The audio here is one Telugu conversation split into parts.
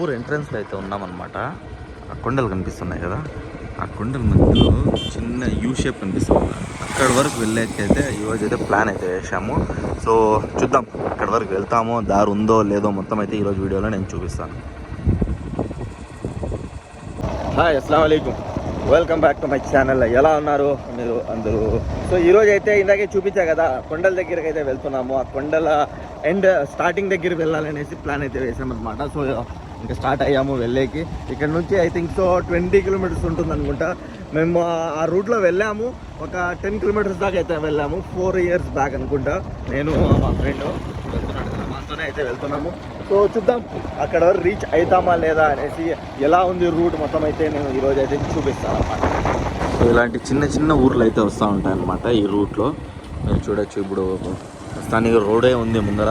ఊరు ఎంట్రన్స్లో అయితే ఉన్నామన్నమాట. ఆ కొండలు కనిపిస్తున్నాయి కదా, ఆ కొండల మధ్యలో చిన్న యూ షేప్ కనిపిస్తుంది. అక్కడి వరకు వెళ్ళాకైతే ఈరోజు అయితే ప్లాన్ అయితే వేసాము. సో చూద్దాం అక్కడి వరకు వెళ్తామో, దారి ఉందో లేదో మొత్తం అయితే ఈరోజు వీడియోలో నేను చూపిస్తాను. హాయ్, అస్సలాము అలైకుం, welcome back to my channel. ఎలా ఉన్నారు మీరు అందరూ? సో ఈరోజు అయితే ఇందాకే చూపించా కదా, కొండల దగ్గరికి అయితే వెళ్తున్నాము. ఆ కొండల ఎండ్ స్టార్టింగ్ దగ్గర వెళ్ళాలనేసి ప్లాన్ అయితే వేసామన్నమాట. సో ఇంకా స్టార్ట్ అయ్యాము వెళ్ళేకి. ఇక్కడ నుంచి ఐ థింక్ సో 20 కిలోమీటర్స్ ఉంటుంది అనుకుంటా. మేము ఆ రూట్లో వెళ్ళాము, ఒక 10 కిలోమీటర్స్ దాకా అయితే వెళ్ళాము 4 years బ్యాక్ అనుకుంటా. నేను మా ఫ్రెండ్ వెళ్తున్నాడు కదా, మాతోనే అయితే వెళ్తున్నాము. సో చూద్దాం అక్కడ వరకు రీచ్ అవుతామా లేదా అనేసి, ఎలా ఉంది రూట్ మొత్తం అయితే నేను ఈరోజు అయితే చూపిస్తాను అన్నమాట. సో ఇలాంటి చిన్న చిన్న ఊర్లు అయితే వస్తూ ఉంటాయి అన్నమాట ఈ రూట్లో. మీరు చూడొచ్చు, ఇప్పుడు స్థానిక రోడే ఉంది ముందర.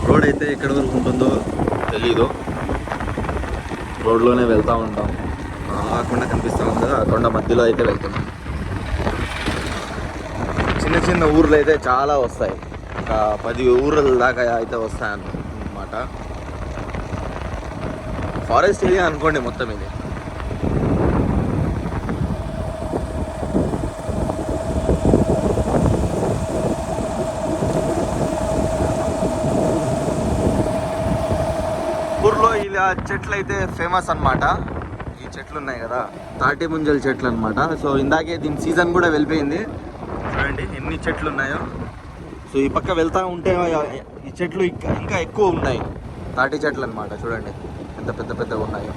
రోడ్ అయితే ఎక్కడి వరకు ఉంటుందో తెలీదు, రోడ్లోనే వెళ్తూ ఉంటాం. ఆ కొండ కనిపిస్తూ ఉంది కదా, ఆ కొండ మధ్యలో అయితే వెళ్తున్నాం. చిన్న చిన్న ఊర్లు అయితే చాలా వస్తాయి, ఒక 10 ఊర్ల దాకా అయితే వస్తాయన్నమాట. ఫారెస్ట్ ఏరియా అనుకోండి మొత్తం ఇది. ఊర్లో ఇలా చెట్లు అయితే ఫేమస్ అన్నమాట. ఈ చెట్లు ఉన్నాయి కదా, తాటి ముంజల చెట్లు అన్నమాట. సో ఇందాకే దీని సీజన్ కూడా వెళ్ళిపోయింది. చూడండి ఎన్ని చెట్లు ఉన్నాయో. సో ఈ పక్క వెళ్తూ ఉంటే ఈ చెట్లు ఇంకా ఎక్కువ ఉన్నాయి, తాటి చెట్లు అన్నమాట. చూడండి ఎంత పెద్ద పెద్దగా ఉన్నాయో.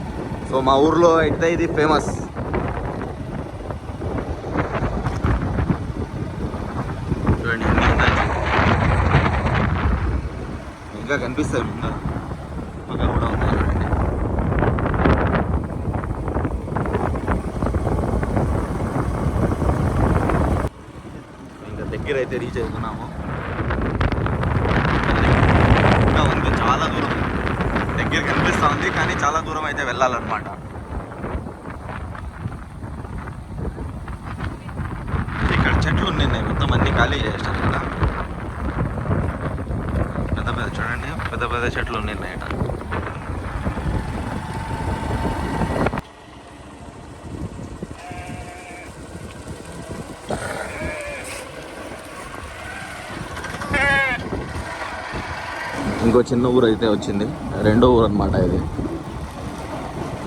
సో మా ఊర్లో అయితే ఇది ఫేమస్. చూడండి ఎన్ని ఉన్నాయి, ఇంకా కనిపిస్తాయి ముందు పక్క కూడా ఉన్నాయి. చూడండి ఇంకా దగ్గర అయితే రీచ్ అవుతున్నాము. ఇంకా ఉంది, చాలా దూరం దగ్గర కనిపిస్తూ ఉంది, కానీ చాలా దూరం అయితే వెళ్ళాలన్నమాట. ఇక్కడ చెట్లు ఉన్నాయి మొత్తం, అన్ని ఖాళీ చేస్తారు కదా. పెద్ద పెద్ద చూడండి, పెద్ద పెద్ద చెట్లు ఉన్నాయి ఇక్కడ. ఇంకో చిన్న ఊరు అయితే వచ్చింది, రెండో ఊరు అనమాట ఇది.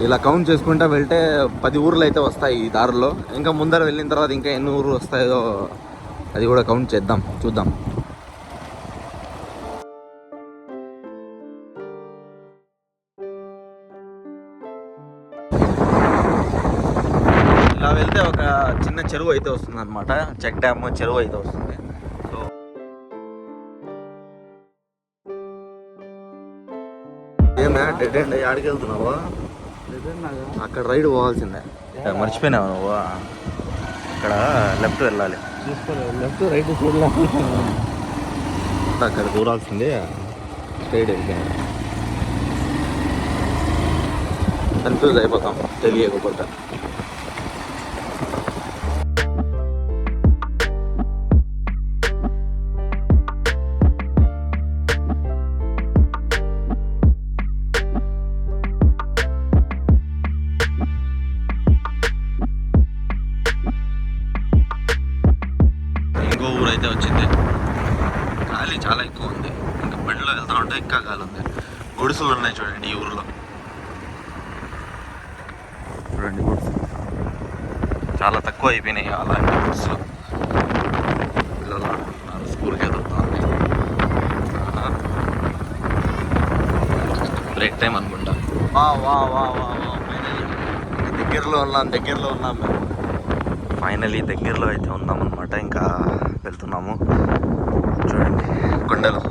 ఇలా కౌంట్ చేసుకుంటా వెళ్తే 10 ఊర్లు అయితే వస్తాయి ఈ దారిలో. ఇంకా ముందర వెళ్ళిన తర్వాత ఇంకా ఎన్ని ఊర్లు వస్తాయో అది కూడా కౌంట్ చేద్దాం, చూద్దాం. ఇలా వెళ్తే ఒక చిన్న చెరువు అయితే వస్తుంది అనమాట, చెక్ డ్యామ్ చెరువు అయితే వస్తుంది. సో ఏమే డెడ్ ఎండ్ ఆడికి వెళ్తున్నావా? అక్కడ రైడ్ పోవాల్సిందే, మర్చిపోయినావు నువ్వు. అక్కడ లెఫ్ట్ వెళ్ళాలి, లెఫ్ట్ రైట్ చూడాలి. అక్కడ దూరాల్సిందే, స్ట్రైట్ వెళ్ళిపోయింది. కన్ఫ్యూజ్ అయిపోతాం తెలియకపోతే. ఇంకో ఊరు అయితే వచ్చింది, గాలి చాలా ఎక్కువ ఉంది. ఇంకా బండిలో వెళ్తా ఉంటే ఇంకా గాలి ఉంది. గుడిసెలు ఉన్నాయి చూడండి ఈ ఊరిలో. చూడండి గుడిసెలు చాలా తక్కువ అయిపోయినాయి అలాంటి గుడిసెలు. పిల్లలు ఆడుకుంటున్నారు, స్కూల్కి ఎదుగుతుంది. బ్రేక్ టైం అనుకుంటా. దగ్గరలో ఉన్నాం మేము. ఫైనలీ దగ్గరలో అయితే ఉన్నాం అనమాట. ఇంకా వెళ్తున్నాము. చూడండి కొండలు,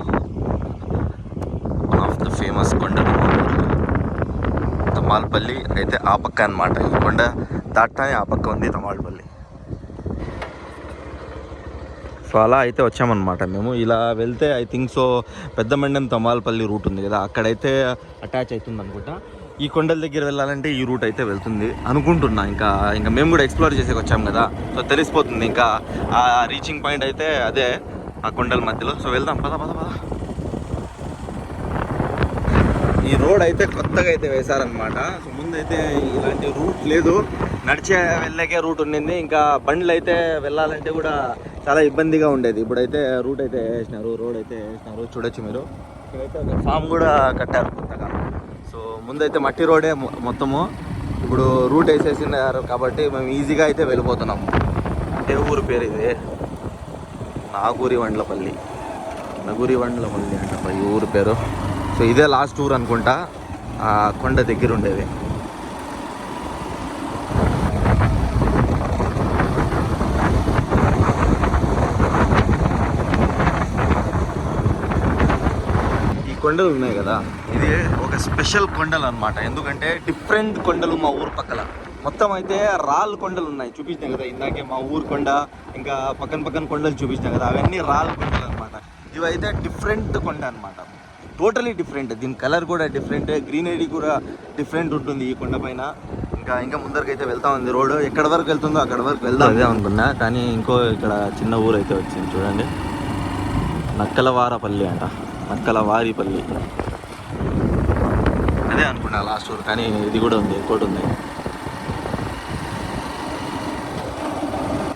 వన్ ఆఫ్ ద ఫేమస్ కొండలు తమాల్పల్లి అయితే ఆ పక్క అనమాట. ఈ కొండ దాటానే ఆ పక్క ఉంది తమాల్పల్లి. సో అలా అయితే వచ్చామన్నమాట మేము. ఇలా వెళ్తే I think so Peddamandem తమాల్పల్లి route ఉంది కదా, అక్కడైతే అటాచ్ అవుతుంది అనుకుంటా. ఈ కొండల దగ్గర వెళ్ళాలంటే ఈ రూట్ అయితే వెళ్తుంది అనుకుంటున్నా. ఇంకా మేము కూడా ఎక్స్ప్లోర్ చేసేకి వచ్చాం కదా, సో తెలిసిపోతుంది. ఇంకా ఆ రీచింగ్ పాయింట్ అయితే అదే ఆ కొండల మధ్యలో. సో వెళ్దాం, పద పద పద. ఈ రోడ్ అయితే కొత్తగా అయితే వేశారనమాట. సో ముందైతే ఇలాంటి రూట్ లేదు, నడిచే వెళ్ళకే రూట్ ఉండింది. ఇంకా బండ్లు అయితే వెళ్ళాలంటే కూడా చాలా ఇబ్బందిగా ఉండేది. ఇప్పుడైతే రూట్ అయితే వేసినారు, రోడ్ అయితే వేసినారు. చూడొచ్చు మీరు, ఇక్కడైతే ఒక ఫామ్ కూడా కట్టారు కొత్తగా. సో ముందైతే మట్టి రోడే మొత్తము, ఇప్పుడు రూట్ వేసేసినారు కాబట్టి మేము ఈజీగా అయితే వెళ్ళిపోతున్నాము. అంటే ఊరు పేరు ఇది నాగూరివండ్లపల్లి అంట ఈ ఊరు పేరు. సో ఇదే లాస్ట్ ఊరు అనుకుంటా, ఆ కొండ దగ్గర ఉండేది. ఈ కొండలు ఉన్నాయి కదా, ఇది ఒక స్పెషల్ కొండలు అనమాట. ఎందుకంటే డిఫరెంట్ కొండలు మా ఊరు పక్కల. మొత్తం అయితే రాళ్ళ కొండలు ఉన్నాయి, చూపించాం కదా ఇందాకే మా ఊరు కొండ, ఇంకా పక్కన కొండలు చూపించాం కదా, అవన్నీ రాళ్ళ కొండలు అనమాట. ఇవైతే డిఫరెంట్ కొండ అనమాట, టోటలీ డిఫరెంట్. దీని కలర్ కూడా డిఫరెంట్, గ్రీనరీ కూడా డిఫరెంట్ ఉంటుంది ఈ కొండ పైన. ఇంకా ముందరికి అయితే వెళ్తా ఉంది రోడ్. ఎక్కడ వరకు వెళ్తుందో అక్కడ వరకు వెళ్దాం అదే అనుకున్నా, కానీ ఇంకో ఇక్కడ చిన్న ఊరు అయితే వచ్చింది చూడండి, నక్కలవారపల్లి అంట, నక్కలవారిపల్లి అదే అనుకున్నా లాస్ట్ ఊరు. కానీ ఇది కూడా ఉంది, ఇంకోటి ఉంది.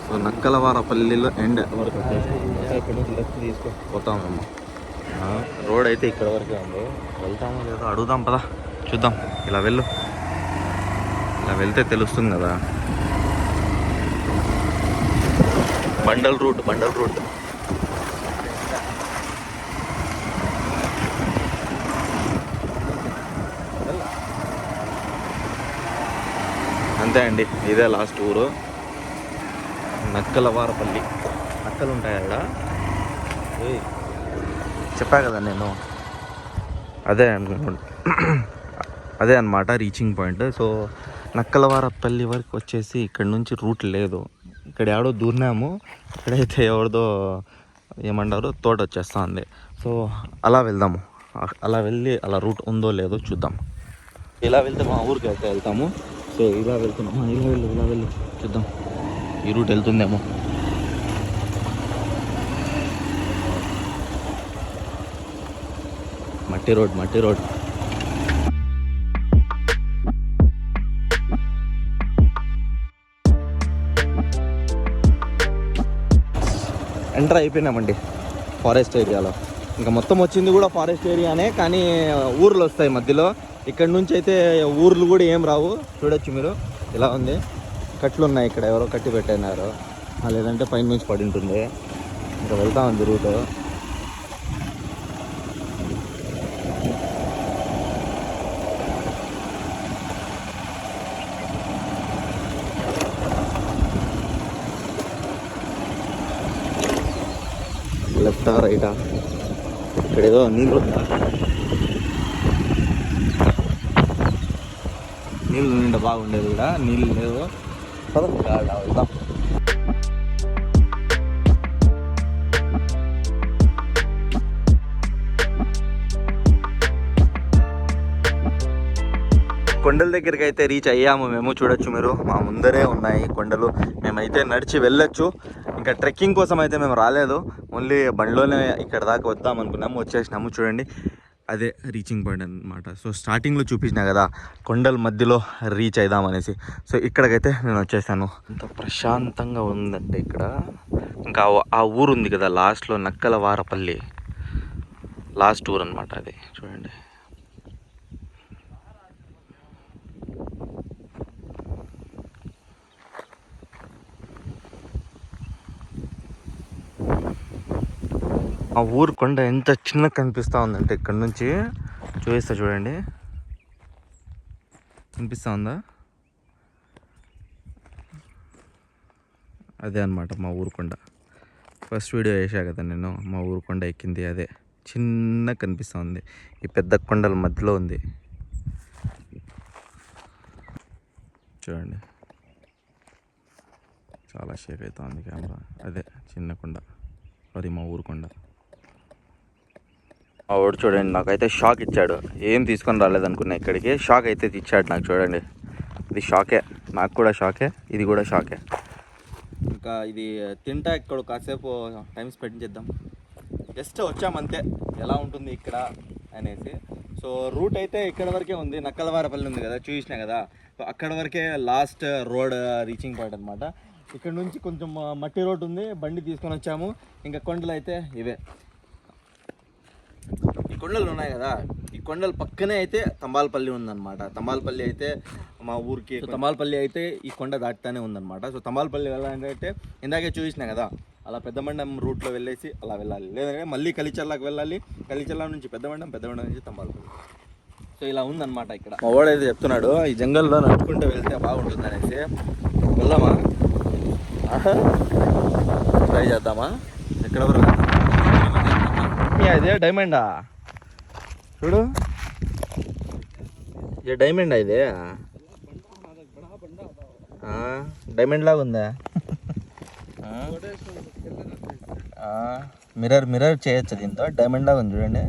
సో నక్కలవారపల్లిలో ఎండ్ వరకు వచ్చేసి ఇక్కడ నుంచి లెఫ్ట్ తీసుకుపోతామేమో. రోడ్ అయితే ఇక్కడ వరకే ఉంది, వెళ్తామో లేదో అడుగుదాం పదా, చూద్దాం. ఇలా వెళ్తే తెలుస్తుంది కదా. బండల్ రూట్ అంతే అండి, ఇదే లాస్ట్ ఊరు నక్కలవారపల్లి. నక్కలు ఉంటాయి అక్కడ, చెప్పా కదా నేను, అదే అన్నమాట రీచింగ్ పాయింట్. సో నక్కలవారపల్లి వరకు వచ్చేసి ఇక్కడ నుంచి రూట్ లేదు. ఇక్కడ ఎవడో దూరినాము, ఇక్కడైతే ఎవరిదో ఏమంటారు తోట వచ్చేస్తా ఉంది. సో అలా వెళ్దాము, అలా వెళ్ళి అలా రూట్ ఉందో లేదో చూద్దాం. ఇలా వెళ్తే మా ఊరికి అయితే వెళ్తాము. సో ఇలా వెళ్తున్నాము, ఇలా వెళ్ళు చూద్దాం ఈ రూట్ వెళ్తుందేమో. మట్టి రోడ్ ఎంటర్ అయిపోయినామండి ఫారెస్ట్ ఏరియాలో. ఇంకా మొత్తం వచ్చింది కూడా ఫారెస్ట్ ఏరియానే, కానీ ఊర్లు వస్తాయి మధ్యలో. ఇక్కడ నుంచి అయితే ఊర్లు కూడా ఏం రావు. చూడొచ్చు మీరు, ఇలా ఉంది, కట్లు ఉన్నాయి ఇక్కడ, ఎవరో కట్టి పెట్టినారు, లేదంటే పైన నుంచి పడి ఉంటుంది. ఇంకా వెళ్తా ఉంది రూటు. లెఫ్టా రైటా, ఇక్కడ ఏదో నీళ్ళు నిండా బాగుండేది కూడా, నీళ్ళు లేవు. వెళ్దాం. కొండల దగ్గరికి అయితే రీచ్ అయ్యాము మేము. చూడొచ్చు మీరు, మా ముందరే ఉన్నాయి కొండలు. మేమైతే నడిచి వెళ్ళొచ్చు. ఇంకా ట్రెక్కింగ్ కోసం అయితే మేము రాలేదు, ఓన్లీ బండిలోనే ఇక్కడ దాకా వద్దాం అనుకున్నాము, వచ్చేసినాము. చూడండి అదే రీచింగ్ పాయింట్ అనమాట. సో స్టార్టింగ్లో చూపించినా కదా కొండల మధ్యలో రీచ్ అయిదామనేసి. సో ఇక్కడికైతే నేను వచ్చేసాను. అంత ప్రశాంతంగా ఉందంటే ఇక్కడ. ఇంకా ఆ ఊరు ఉంది కదా లాస్ట్లో, నక్కలవారపల్లి లాస్ట్ ఊరు అనమాట అది. చూడండి ఆ ఊరు కొండ ఎంత చిన్నగా కనిపిస్తూ ఉందంటే ఇక్కడ నుంచి చూపిస్తా చూడండి, కనిపిస్తూ ఉందా? అదే అనమాట మా ఊరు కొండ. ఫస్ట్ వీడియో వేసా కదా నేను, మా ఊరు కొండ ఎక్కింది అదే. చిన్నగా కనిపిస్తూ ఉంది, ఈ పెద్ద కొండల మధ్యలో ఉంది. చూడండి చాలా షేక్ అవుతా ఉంది కెమెరా. అదే చిన్న కొండ, అది మా ఊరు కొండ. ఆ వాడు చూడండి నాకైతే షాక్ ఇచ్చాడు. ఏం తీసుకొని రాలేదనుకున్నా ఇక్కడికి, షాక్ అయితే ఇచ్చాడు నాకు. చూడండి ఇది షాకే, నాకు కూడా షాకే, ఇది కూడా షాకే. ఇంకా ఇది తింటా ఇక్కడ కాసేపు టైం స్పెండ్ చేద్దాం. జస్ట్ వచ్చామంతే, ఎలా ఉంటుంది ఇక్కడ అనేసి. సో రూట్ అయితే ఇక్కడ వరకే ఉంది, నక్కలవారపల్లి ఉంది కదా చూసినా కదా, సో అక్కడ వరకే లాస్ట్ రోడ్ రీచింగ్ పాయింట్ అనమాట. ఇక్కడ నుంచి కొంచెం మట్టి రోడ్ ఉంది, బండి తీసుకొని వచ్చాము. ఇంకా కొండలు అయితే ఇవే, ఈ కొండలు ఉన్నాయి కదా, ఈ కొండల పక్కనే అయితే తంబాలపల్లి ఉందన్నమాట. తంబాలపల్లి అయితే మా ఊరికి, తంబాలపల్లి అయితే ఈ కొండ దాటుతానే ఉందన్నమాట. సో తంబాలపల్లి వెళ్ళాలంటే ఇందాకే చూసినా కదా, అలా పెద్దమండం రూట్లో వెళ్ళేసి అలా వెళ్ళాలి, లేదంటే మళ్ళీ కలిచర్లకు వెళ్ళాలి, కలిచర్ల నుంచి పెద్దమండం నుంచి తంబాలపల్లి. సో ఇలా ఉందన్నమాట ఇక్కడ. మా వాడైతే చెప్తున్నాడు ఈ జంగల్లో నడుచుకుంటూ వెళ్తే బాగుంటుంది అనేసి. వెళ్దామా, ట్రై చేద్దామా? ఎక్కడ వరకు ఇదే డైమండా చూడు, ఇది డైమండా, ఇదే డైమండ్ లాగా ఉందా? మిర్రర్ చేయొచ్చు దీంతో, డైమండ్ లాగా ఉంది చూడండి.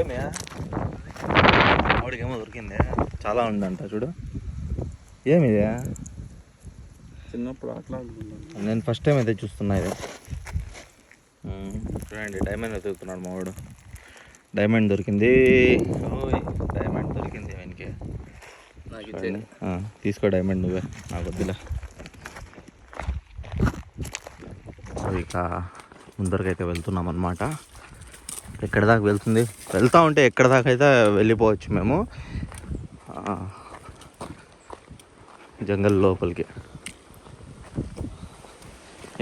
ఏమే ఆవిడకేమో దొరికింది, చాలా ఉందంట చూడు. ఏమిది? చిన్నప్పుడు అట్లా నేను ఫస్ట్ టైం అయితే చూస్తున్నా ఇది. చూడండి డైమండ్ వెతుకుతున్నాడు మా వాడు. డైమండ్ దొరికింది, డైమండ్ దొరికింది వెనక్కి. తీసుకో డైమండ్ నువ్వే, నాకు వద్దులే. ఇక ముందరికైతే వెళ్తున్నాం అన్నమాట. ఎక్కడ దాకా వెళ్తుంది, వెళ్తూ ఉంటే ఎక్కడ దాకా అయితే వెళ్ళిపోవచ్చు మేము జంగల్ లోపలికి.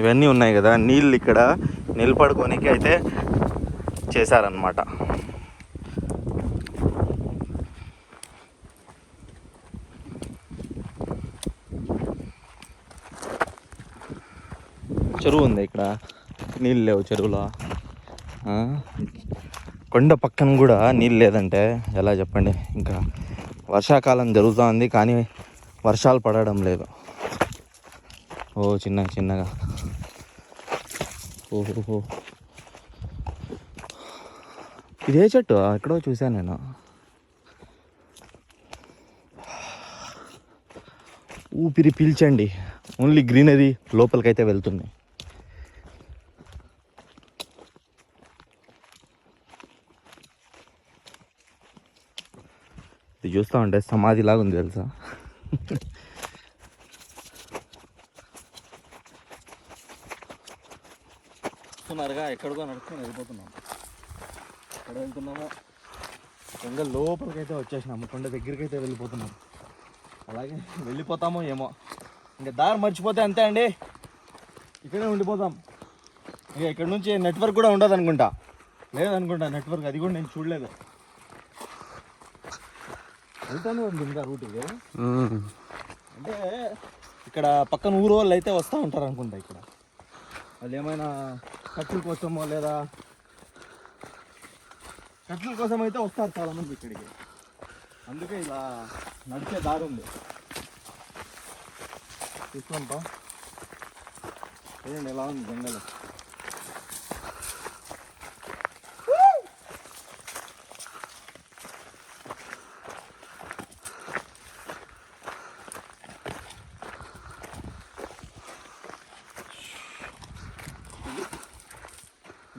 ఇవన్నీ ఉన్నాయి కదా నీళ్ళు, ఇక్కడ నిలబడుకోనికి అయితే చేశారన్నమాట. చెరువు ఉంది ఇక్కడ, నీళ్ళు లేవు చెరువులో. కొండ పక్కన కూడా నీళ్ళు లేదంటే ఎలా చెప్పండి. ఇంకా వర్షాకాలం జరుగుతూ ఉంది కానీ వర్షాలు పడడం లేదు. చిన్నగా ఓహో, ఇదే చెట్టు ఎక్కడో చూశాను నేను. ఊపిరి పీల్చండి, ఓన్లీ గ్రీనరీ లోపలికైతే వెళ్తుంది. ఇది చూస్తూ ఉంటే సమాధిలాగా ఉంది తెలుసా. చూస్తున్నారుగా, ఎక్కడికో నడుచుకొని వెళ్ళిపోతున్నాం. ఎక్కడ వెళ్తున్నామో జంగల్ లోపలికైతే వచ్చేసినాము, కొండ దగ్గరికి అయితే వెళ్ళిపోతున్నాం. అలాగే వెళ్ళిపోతామో ఏమో, ఇంకా దారి మర్చిపోతే అంతే అండి, ఇక్కడే ఉండిపోతాం. ఇక ఇక్కడ నుంచి నెట్వర్క్ కూడా ఉండదు అనుకుంటా, లేదనుకుంటా నెట్వర్క్, అది కూడా నేను చూడలేదు. వెళ్తానే ఉంది ఇంకా రూట్ ఇది. అంటే ఇక్కడ పక్కన ఊరు వాళ్ళు అయితే వస్తూ ఉంటారు అనుకుంటా. ఇక్కడ వాళ్ళు ఏమైనా ఖర్చుల కోసమో లేదా ఖర్చుల కోసం అయితే వస్తారు చాలామంది ఇక్కడికి, అందుకే ఇలా నడిచే దారి ఉంది. చూసుకోంపా, చూడండి ఎలా ఉంది జంగల్.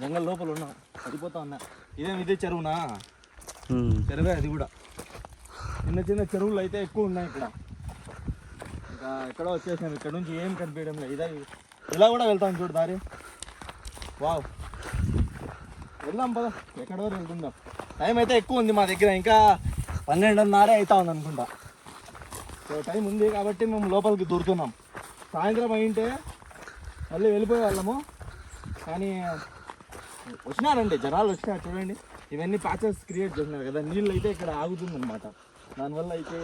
జంగల్ లోపల ఉన్నాం, పడిపోతా ఉన్నా. ఇదే చెరువునా? చెరువే అది కూడా. చిన్న చెరువులు అయితే ఎక్కువ ఉన్నాయి ఇక్కడ. ఇంకా ఎక్కడో వచ్చేసాం, ఇక్కడ నుంచి ఏం కనిపించడం లేదు. ఇలా కూడా వెళ్తాం చూడు దారి. వావ్, వెళ్దాం పద, ఎక్కడ వరకు వెళ్తుందాం. టైం అయితే ఎక్కువ ఉంది మా దగ్గర, ఇంకా 12:30 అవుతా ఉంది అనుకుంటా. సో టైం ఉంది కాబట్టి మేము లోపలికి దూరుతున్నాం. సాయంత్రం అయింటే మళ్ళీ వెళ్ళిపోయే వాళ్ళము, కానీ వచ్చినారండి జనాలు వచ్చినారు. చూడండి ఇవన్నీ ప్యాచెస్ క్రియేట్ చేసినారు కదా, నీళ్ళు అయితే ఇక్కడ ఆగుతుంది అనమాట. దానివల్ల అయితే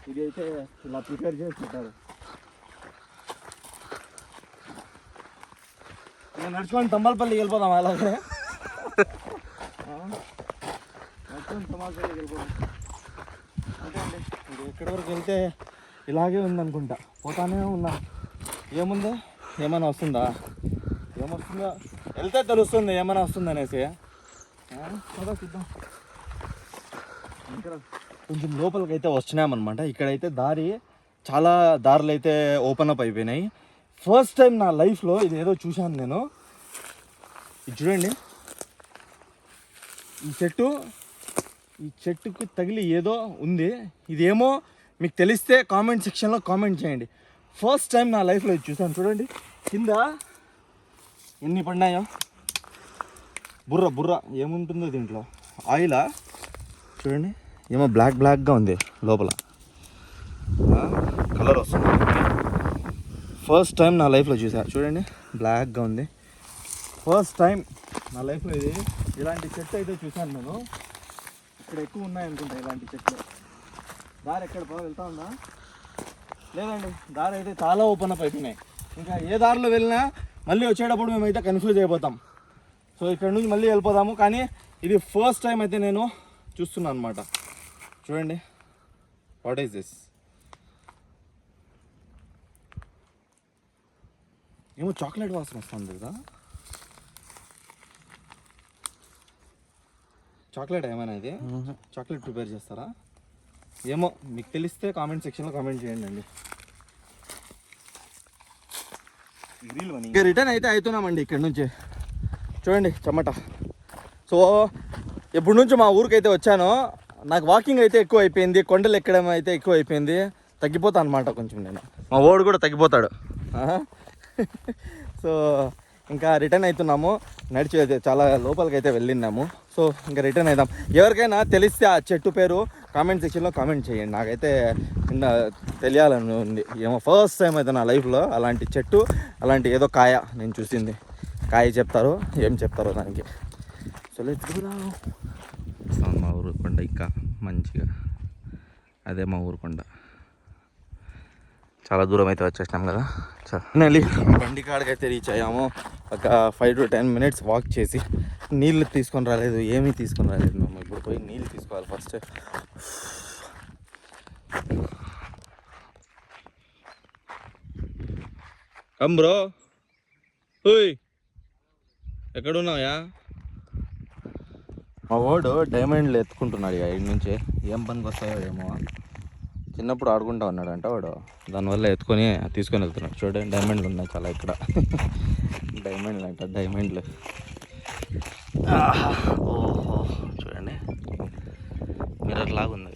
ఇది అయితే ఇలా ప్రిపేర్ చేసి పెట్టారు. ఇంకా నడుచుకొని తంబాలపల్లికి వెళ్ళిపోదాం. అలాగే నడుచుకొని తంబాలపల్లికి వెళ్ళిపోదాం అంతే అండి. మీరు ఎక్కడి వరకు వెళ్తే ఇలాగే ఉందనుకుంటా, పోతానే ఉన్నా. ఏముంది, ఏమైనా వస్తుందా? ఏమొస్తుందో వెళ్తే తెలుస్తుంది ఏమైనా వస్తుంది అనేసి. చూద్దాం. ఇక్కడ కొంచెం లోపలికి అయితే వచ్చినామన్నమాట. ఇక్కడైతే చాలా దారులు అయితే ఓపెన్ అప్ అయిపోయినాయి. ఫస్ట్ టైం నా లైఫ్లో ఇది ఏదో చూశాను నేను. ఇది చూడండి, ఈ చెట్టుకు తగిలి ఏదో ఉంది. ఇదేమో మీకు తెలిస్తే కామెంట్ సెక్షన్లో కామెంట్ చేయండి. ఫస్ట్ టైం నా లైఫ్లో ఇది చూసాను. చూడండి కింద ఎన్ని పడినాయో. బుర్ర ఏముంటుందో దీంట్లో, ఆయిలా చూడండి, ఏమో బ్లాక్గా ఉంది లోపల, కలర్ వస్తుంది. ఫస్ట్ టైం నా లైఫ్లో చూసా. చూడండి బ్లాక్గా ఉంది. ఫస్ట్ టైం నా లైఫ్లో ఇది ఇలాంటి చెట్టు అయితే చూశాను నేను. ఇక్కడ ఎక్కువ ఉన్నాయనుకుంటా ఇలాంటి చెట్లు. దారి ఎక్కడ వెళ్తా ఉందా? లేదండి, దారి అయితే చాలా ఓపెన్ అప్ అయిపోయినాయి. ఇంకా ఏ దారిలో వెళ్ళినా మళ్ళీ వచ్చేటప్పుడు మేమైతే కన్ఫ్యూజ్ అయిపోతాం. సో ఇక్కడ నుంచి మళ్ళీ వెళ్ళిపోదాము. కానీ ఇది ఫస్ట్ టైం అయితే నేను చూస్తున్నాను అనమాట. చూడండి, వాట్ ఈస్ దిస్? ఏమో చాక్లెట్ వాసన వస్తుంది కదా. చాక్లెట్ ఏమైనా ఇది? చాక్లెట్ ప్రిపేర్ చేస్తారా ఏమో? మీకు తెలిస్తే కామెంట్ సెక్షన్లో కామెంట్ చేయండి అండి. ఇక రిటర్న్ అయితే అవుతున్నామండి ఇక్కడ నుంచి. చూడండి చెమట. సో ఎప్పటి నుంచి మా ఊరికైతే వచ్చానో నాకు వాకింగ్ అయితే ఎక్కువ అయిపోయింది, కొండలు ఎక్కడం అయితే ఎక్కువ అయిపోయింది. తగ్గిపోతా అనమాట కొంచెం నేను. మా ఓడు కూడా తగ్గిపోతాడు. సో ఇంకా రిటర్న్ అవుతున్నాము. నడిచి అయితే చాలా లోపలికి అయితే వెళ్ళినాము. సో ఇంకా రిటర్న్ అవుదాం. ఎవరికైనా తెలిస్తే ఆ చెట్టు పేరు కామెంట్ సెక్షన్లో కామెంట్ చేయండి. నాకైతే తెలియాలని ఉంది. ఏమో ఫస్ట్ టైం అయితే నా లైఫ్లో అలాంటి చెట్టు, అలాంటి ఏదో కాయ నేను చూసింది. కాయ చెప్తారు, ఏం చెప్తారో దానికి. సో మా ఊరు కొండ ఇంకా మంచిగా, అదే మా ఊరు కొండ. చాలా దూరం అయితే వచ్చేసినాం కదా. ఫైనల్లీ బండి కాడికి అయితే రీచ్ అయ్యాము. ఒక 5 to 10 minutes వాక్ చేసి నీళ్ళు తీసుకొని రాలేదు, ఏమీ తీసుకొని రాలేదు మేము. ఇప్పుడు పోయి నీళ్ళు తీసుకోవాలి ఫస్ట్. Come bro. ఓయ్ ఎక్కడున్నావా? మా వాడు డైమండ్లు ఎత్తుకుంటున్నాడు ఇక ఇటు నుంచి. ఏం పనికి వస్తాయో ఏమో. చిన్నప్పుడు ఆడుకుంటా ఉన్నాడంట వాడు, దానివల్ల ఎత్తుకొని తీసుకొని వెళ్తున్నాడు. చూడండి డైమండ్లు ఉన్నాయి చాలా ఇక్కడ. డైమండ్లు అంట, డైమండ్లు. ఓహో చూడండి, మిర్రర్ లాగా ఉంది.